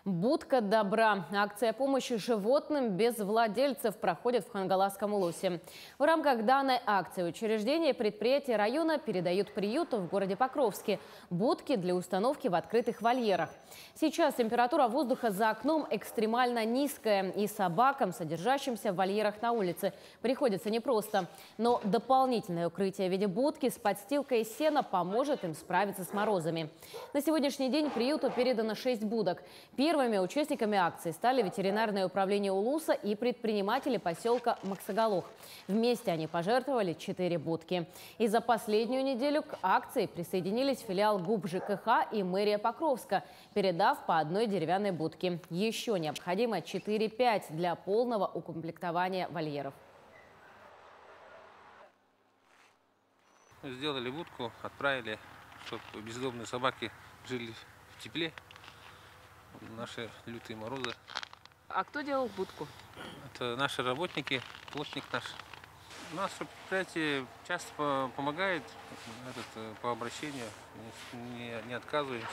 Будка добра. Акция помощи животным без владельцев проходит в Хангаласском Улусе. В рамках данной акции учреждения и предприятия района передают приюту в городе Покровске будки для установки в открытых вольерах. Сейчас температура воздуха за окном экстремально низкая, и собакам, содержащимся в вольерах на улице, приходится непросто. Но дополнительное укрытие в виде будки с подстилкой из сена поможет им справиться с морозами. На сегодняшний день приюту передано 6 будок. Первыми участниками акции стали ветеринарное управление Улуса и предприниматели поселка Максоголох. Вместе они пожертвовали 4 будки. И за последнюю неделю к акции присоединились филиал ГУП ЖКХ и мэрия Покровска, передав по одной деревянной будке. Еще необходимо 4-5 для полного укомплектования вольеров. Сделали будку, отправили, чтобы бездомные собаки жили в тепле. Наши лютые морозы. А кто делал будку? Это наши работники, плотник наш. Наше предприятие часто помогает по обращению, не отказываемся.